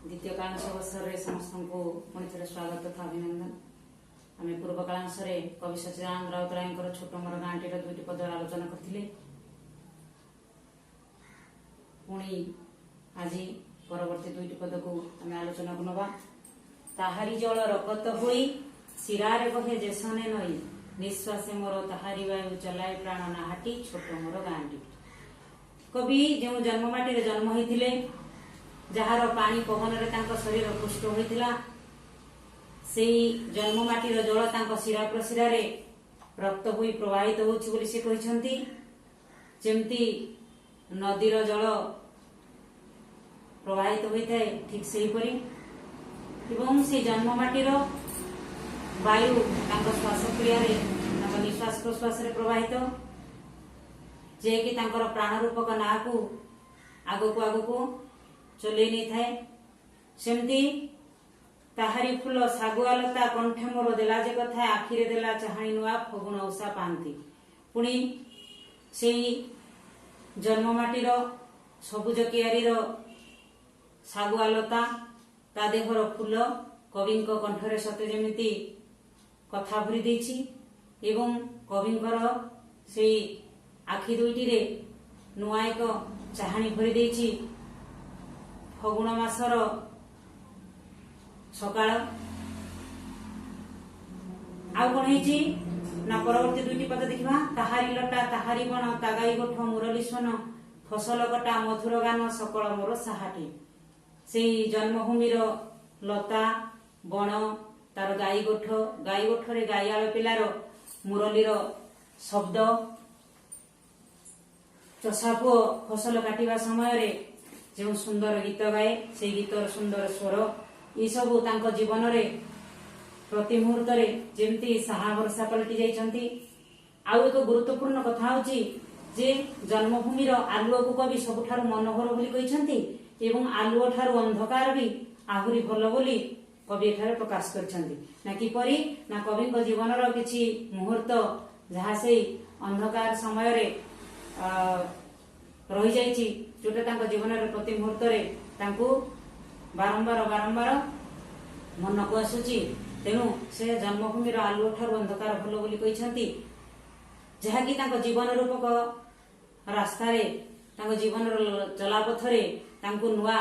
द्वितीय कालांश अवसर समस्त को पुणी थे स्वागत तथा अभिनंदन। आम पूर्व कालांश कवि सच्चिदानंद राउतराय छोट मोर गाँटी दुईटी पद आलोचना करते पुणी आज परवर्ती दुईटी पद को आम आलोचना को नवा। ताहारी जल रगत होई शिरारे बहे जेसने नई निश्वासे मोर ताहारी वायु चलाए प्राण नाहाटी छोट मोर गाँटी। कवि जो जन्ममाटी जन्म होते जार पानी पवन शरीर पुष्ट होता से जन्ममाटीर जल शिरा प्रशिरा रक्त हो प्रवाहित होती जमती नदीर जल प्रवाहित होता है ठीक से ही जन्ममाटीर वायु श्वासक्रिया निश्वास प्रश्वास प्रवाहित जे कि प्राण रूपक ना को आगको आगको चले नहीं थाए सेमती ताहारी फूल सागुआलता कंठे मोर देला जे कथा आखिरे देला चाहाणी नुआ फगुण उषा पांती पुणी से जन्ममाटीर सबुज कियारीर सागुआलता ता देहर फूल कवि कंठरे सते जेमिति कथा भरी देछि एवं कविंकर से आखि दुईटी रे नुआ एक चाहाणी भरी देछि। फगुण मासर सकाळ आउ कौन है ना परवर्ती दुईटी पद देखा। ताहारी लटा ताहारी बण तागाई गोठ मुरली स्वन फसल कटा मधुर गान सकल मोर साहाटी। से जन्मभूमिर लता बण तार गाई गोठरे गाईआल पिलार मुरलीर शब्द चषा पुओ फसल काटिबा समय जो सुंदर गीत गाए से गीतर सुंदर स्वर ये सबू जीवन रे प्रति मुहूर्त जमती साहा भरसा पलटि जाइछंती। आउ एक गुरुत्वपूर्ण कथा होची जे जन्मभूमिर आलुओ को कवि सबुठारु मनोहर बोली कहिसंती एवं आलुओ ठारु अंधकार भी आहुरी भल बोली कवि एठारे प्रकाश करछंती। ना किपरि ना कवि जीवनर किछि मुहूर्त जहा से अंधकार समय रे रही जाइछि जोटा जीवन प्रति मुहूर्त बारंबार बारंबार मन को आसुची तेणु से जन्मभूमिर आलुओ ठारु अंधकार भल बोली कहिसंती जहाँकि जीवन रूपक रास्ता जीवन चलापथरे नुआ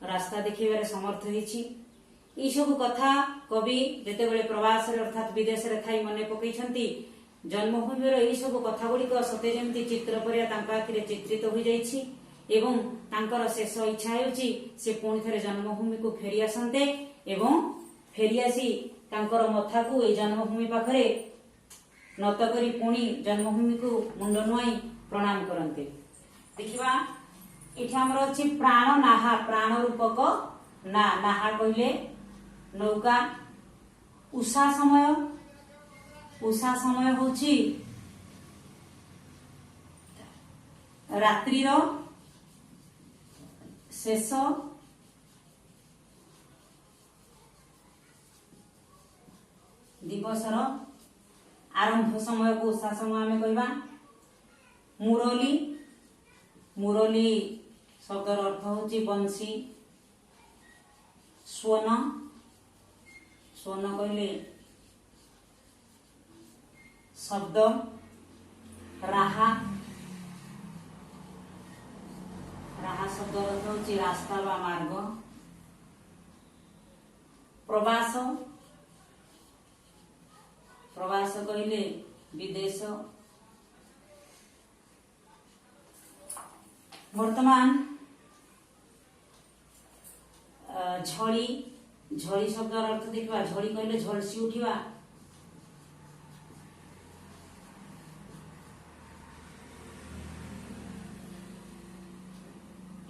रास्ता देखिबार समर्थ होइछि। ई सब कथा कवि जेतेबेले प्रवास अर्थात विदेश रे थाई मने पकईछंती जन्मभूमिर यही सब कथा गुड़िक सते जमती चित्र परिया आखिरे चित्रित हो जाइछि एवं तांकर शेष इच्छा होउछि से पुणी थे जन्मभूमि को फेरी आसंते एवं फेरी आसी तांकर मथा को ए जन्मभूमि पाखरे नत करी पुणी जन्मभूमि को मुंड नुआई प्रणाम करते। देखिबा एठी हमर अछि प्राण नाहा प्राण रूपक ना नाहा कहले नौका उषा समय होची रात्रिर शेष दिवसर आरंभ समय को उषा समय आमे कहबा। मुरली मुरली शब्दर अर्थ होची बंशी स्वन स्वन कहले शब्द राहा राहा शब्द अर्थ होची रास्ता बा मार्ग। प्रवास प्रवास कहले विदेश। वर्तमान झड़ी झड़ी शब्द अर्थ देखा झड़ी कहले झलसी उठिबा।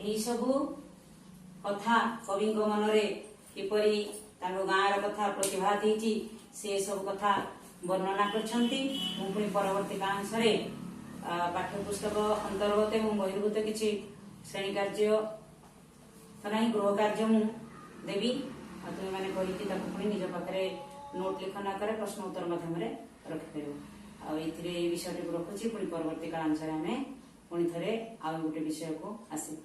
यही सबू कथा कवि मनरे किपरि गाँव कथा प्रतिभात होती से सब कथा वर्णना करछंती। पुणी परवर्ती कालांश पाठ्यपुस्तक अंतर्गत एवं बहिर्भूत किछि श्रेणी कार्य ना गृह कार्य मु देवी तुम्हें मैंने कही निज पाखे नोट लिखन आकार प्रश्न उत्तर माध्यम रखिपर विषय को रखुची पुणी परवर्ती कालांश पुणी थे आउ गोटे विषय को आसी।